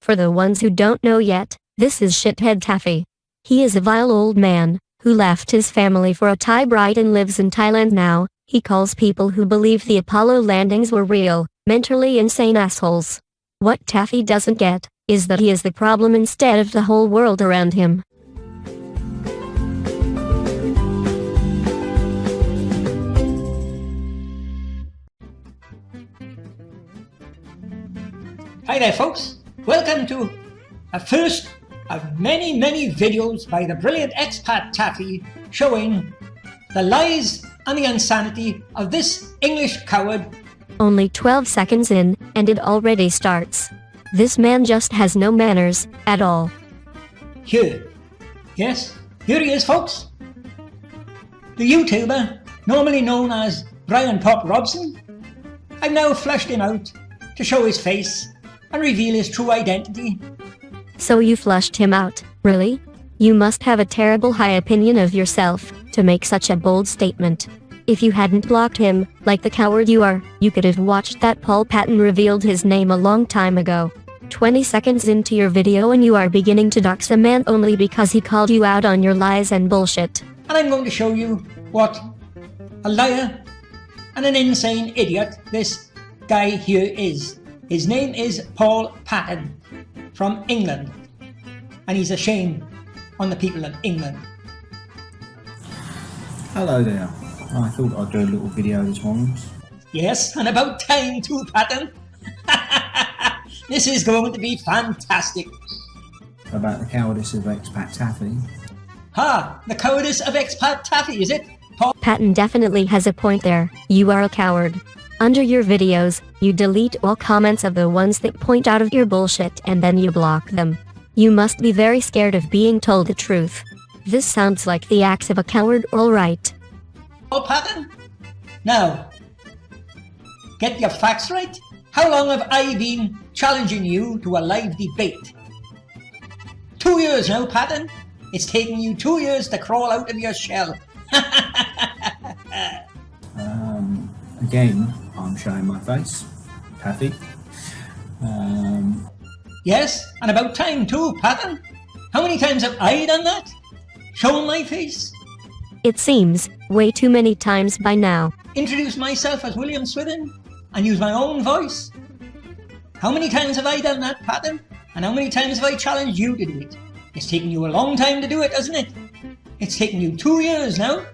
For the ones who don't know yet, this is Shithead Taffy. He is a vile old man, who left his family for a Thai bride and lives in Thailand now. He calls people who believe the Apollo landings were real, mentally insane assholes. What Taffy doesn't get, is that he is the problem instead of the whole world around him. Hi there folks, welcome to a first of many videos by the brilliant Expat Taffy showing the lies and the insanity of this English coward. Only 12 seconds in, and it already starts. This man just has no manners, at all. Here he is folks. The YouTuber, normally known as Brian Pop Robson. I've now flushed him out to show his face and reveal his true identity. So you flushed him out, really? You must have a terrible high opinion of yourself, to make such a bold statement. If you hadn't blocked him, like the coward you are, you could have watched that Paul Patton revealed his name a long time ago. 20 seconds into your video and you are beginning to dox a man only because he called you out on your lies and bullshit. And I'm going to show you what a liar and an insane idiot this guy here is. His name is Paul Patton from England, and he's a shame on the people of England. Hello there. I thought I'd do a little video this morning. Yes, and about time too, Patton. This is going to be fantastic. About the cowardice of Expat Taffy. Ha! The cowardice of Expat Taffy, is it? Paul Patton definitely has a point there. You are a coward. Under your videos, you delete all comments of the ones that point out of your bullshit and then you block them. You must be very scared of being told the truth. This sounds like the acts of a coward, alright. Paul Patton? Now, get your facts right. How long have I been challenging you to a live debate? 2 years now, Patton. It's taken you 2 years to crawl out of your shell. Again, I'm showing my face. Taffy. Yes, and about time too, Patton. How many times have I done that? Shown my face? It seems, way too many times by now. Introduce myself as William Swithin and use my own voice? How many times have I done that, Patton? And how many times have I challenged you to do it? It's taken you a long time to do it, hasn't it? It's taken you 2 years now.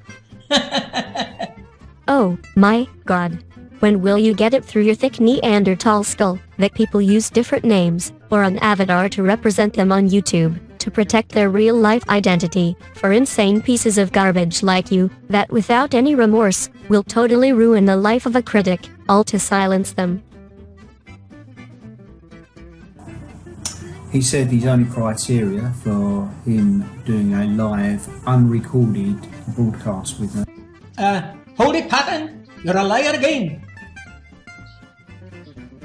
Oh, my God. When will you get it through your thick Neanderthal skull that people use different names, or an avatar to represent them on YouTube, to protect their real-life identity, for insane pieces of garbage like you, that without any remorse, will totally ruin the life of a critic, all to silence them? He said his only criteria for him doing a live, unrecorded broadcast with me. Hold it, Patton. You're a liar again.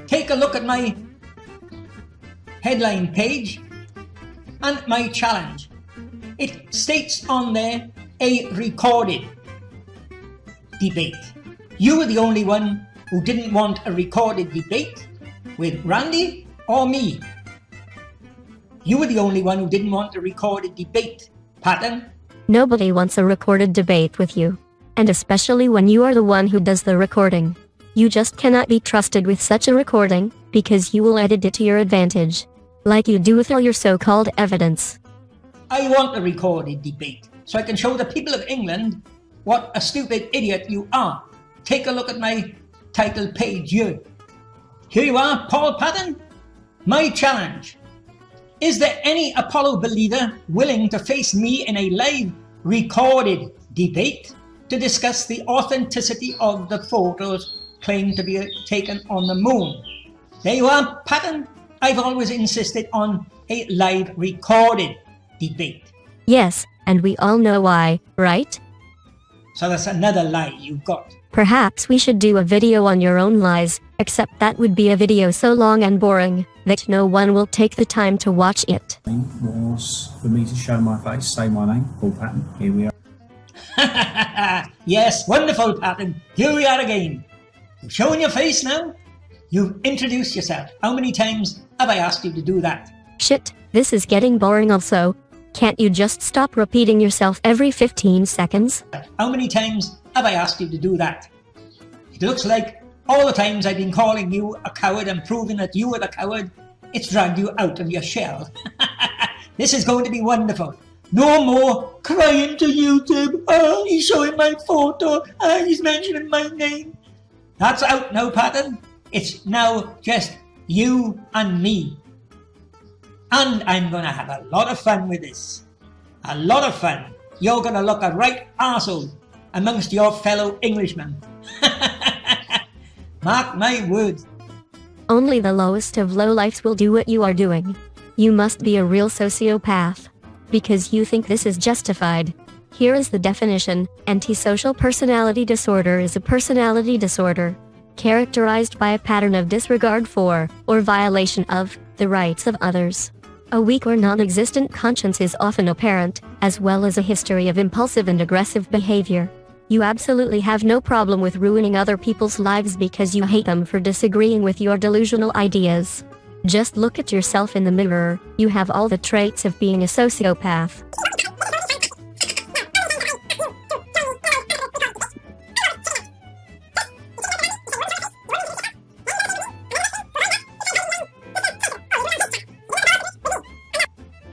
Take a look at my headline page and my challenge. It states on there, a recorded debate. You were the only one who didn't want a recorded debate with Randy or me. You were the only one who didn't want a recorded debate, Patton. Nobody wants a recorded debate with you. And especially when you are the one who does the recording. You just cannot be trusted with such a recording, because you will edit it to your advantage. Like you do with all your so-called evidence. I want a recorded debate, so I can show the people of England what a stupid idiot you are. Take a look at my title page here. Here you are, Paul Patton. My challenge. Is there any Apollo believer willing to face me in a live recorded debate to discuss the authenticity of the photos claimed to be taken on the moon? There you are, Patton. I've always insisted on a live recorded debate. Yes, and we all know why, right? So that's another lie you've got. Perhaps we should do a video on your own lies, except that would be a video so long and boring that no one will take the time to watch it. Was for me to show my face, say my name, Paul Patton. Here we are. Yes, wonderful, Patton. Here we are again. You're showing your face now? You've introduced yourself. How many times have I asked you to do that? Shit, this is getting boring also. Can't you just stop repeating yourself every 15 seconds? How many times have I asked you to do that? It looks like all the times I've been calling you a coward and proving that you are the coward, it's dragged you out of your shell. This is going to be wonderful. No more crying to YouTube. Oh, he's showing my photo. Oh, he's mentioning my name. That's out now, Patton. It's now just you and me. And I'm going to have a lot of fun with this. A lot of fun. You're going to look a right arsehole amongst your fellow Englishmen. Mark my words. Only the lowest of lowlifes will do what you are doing. You must be a real sociopath. Because you think this is justified. Here is the definition. Antisocial personality disorder is a personality disorder characterized by a pattern of disregard for, or violation of, the rights of others. A weak or non-existent conscience is often apparent, as well as a history of impulsive and aggressive behavior. You absolutely have no problem with ruining other people's lives because you hate them for disagreeing with your delusional ideas. Just look at yourself in the mirror. You have all the traits of being a sociopath.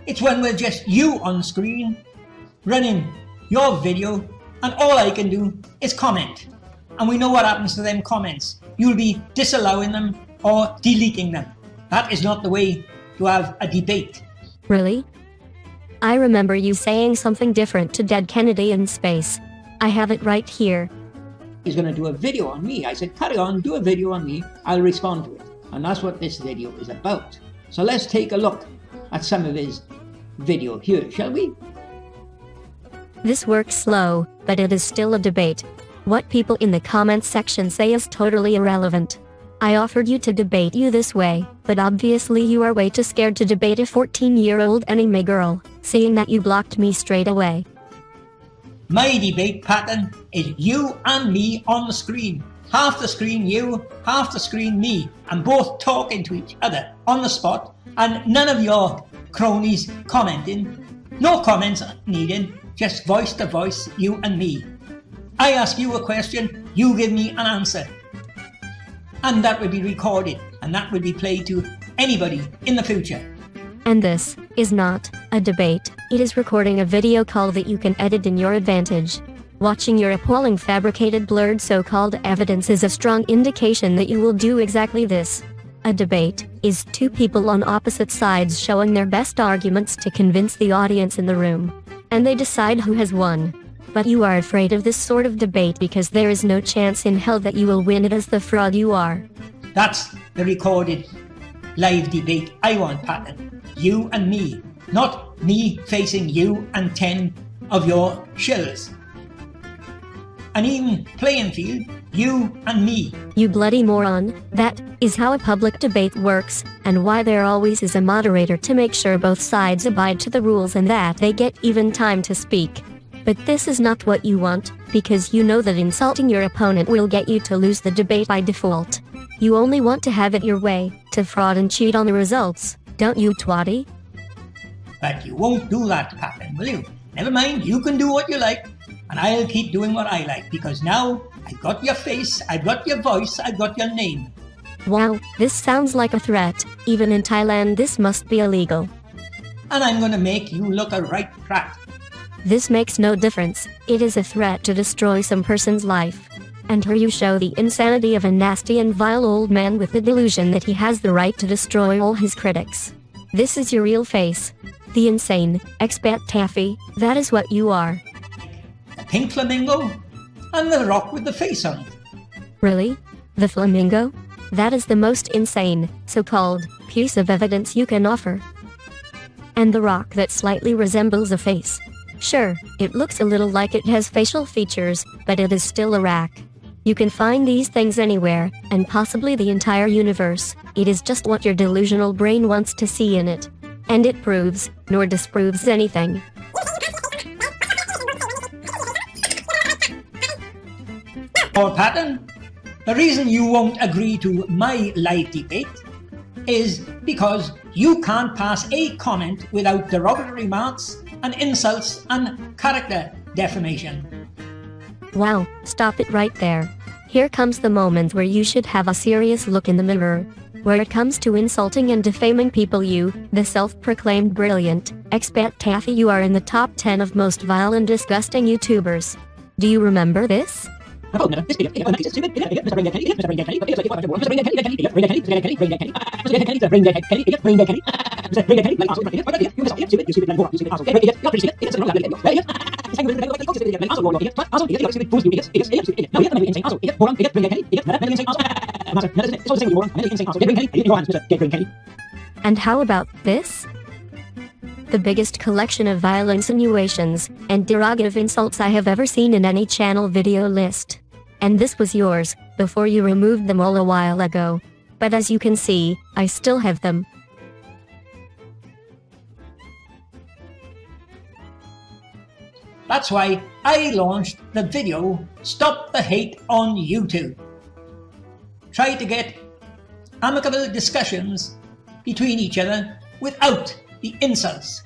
It's when we're just you on screen, running your video, and all I can do is comment. And we know what happens to them comments. You'll be disallowing them or deleting them. That is not the way to have a debate. Really? I remember you saying something different to Dead Kennedy in space. I have it right here. He's going to do a video on me. I said, carry on, do a video on me. I'll respond to it. And that's what this video is about. So let's take a look at some of his video here, shall we? This works slow, but it is still a debate. What people in the comments section say is totally irrelevant. I offered you to debate you this way, but obviously you are way too scared to debate a 14-year-old anime girl, seeing that you blocked me straight away. My debate pattern is you and me on the screen. Half the screen you, half the screen me, and both talking to each other on the spot, and none of your cronies commenting. No comments needed, just voice to voice, you and me. I ask you a question, you give me an answer. And that will be recorded, and that will be played to anybody in the future. And this is not a debate. It is recording a video call that you can edit in your advantage. Watching your appalling fabricated blurred so-called evidence is a strong indication that you will do exactly this. A debate is two people on opposite sides showing their best arguments to convince the audience in the room. And they decide who has won. But you are afraid of this sort of debate because there is no chance in hell that you will win it as the fraud you are. That's the recorded live debate I want, Patton. You and me. Not me facing you and 10 of your shills. An even playing field, you and me. You bloody moron. That is how a public debate works, and why there always is a moderator to make sure both sides abide to the rules and that they get even time to speak. But this is not what you want, because you know that insulting your opponent will get you to lose the debate by default. You only want to have it your way, to fraud and cheat on the results, don't you, twatty? But you won't do that, Patton, will you? Never mind, you can do what you like, and I'll keep doing what I like, because now I've got your face, I've got your voice, I've got your name. Wow, this sounds like a threat. Even in Thailand this must be illegal. And I'm gonna make you look a right prat. This makes no difference. It is a threat to destroy some person's life. And here you show the insanity of a nasty and vile old man with the delusion that he has the right to destroy all his critics. This is your real face. The insane, Expat Taffy, that is what you are. The pink flamingo and the rock with the face on it. Really? The flamingo? That is the most insane, so-called, piece of evidence you can offer. And the rock that slightly resembles a face. Sure, it looks a little like it has facial features, but it is still a rack. You can find these things anywhere, and possibly the entire universe. It is just what your delusional brain wants to see in it. And it proves, nor disproves anything. Or Patton, The reason you won't agree to my live debate is because you can't pass a comment without derogatory remarks and insults and character defamation. Wow, stop it right there. Here comes the moment where you should have a serious look in the mirror. Where it comes to insulting and defaming people, you, the self-proclaimed brilliant Expat Taffy, you are in the top 10 of most vile and disgusting YouTubers. Do you remember this? And how about this? The biggest collection of vile insinuations and derogative insults I have ever seen in any channel video list. And this was yours, before you removed them all a while ago. But as you can see, I still have them. That's why I launched the video Stop the Hate on YouTube. Try to get amicable discussions between each other without the insults.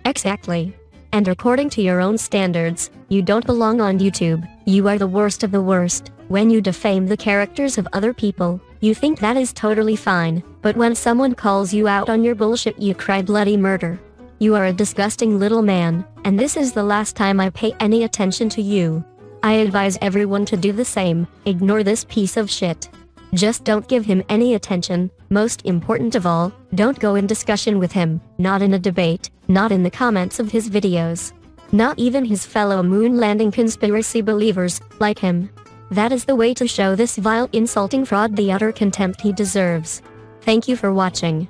Exactly. And according to your own standards, you don't belong on YouTube. You are the worst of the worst. When you defame the characters of other people, you think that is totally fine, but when someone calls you out on your bullshit, you cry bloody murder. You are a disgusting little man, and this is the last time I pay any attention to you. I advise everyone to do the same. Ignore this piece of shit. Just don't give him any attention. Most important of all, don't go in discussion with him, not in a debate, not in the comments of his videos. Not even his fellow moon landing conspiracy believers, like him. That is the way to show this vile insulting fraud the utter contempt he deserves. Thank you for watching.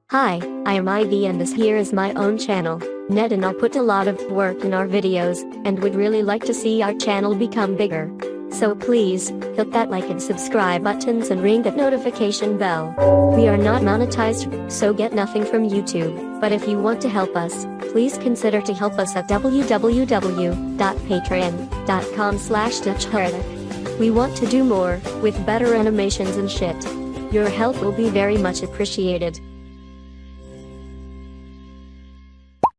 Hi, I am Ivy and this here is my own channel. Ned and I put a lot of work in our videos, and would really like to see our channel become bigger. So please, hit that like and subscribe buttons and ring that notification bell. We are not monetized, so get nothing from YouTube, but if you want to help us, please consider to help us at www.patreon.com/DutchHeretic. We want to do more, with better animations and shit. Your help will be very much appreciated.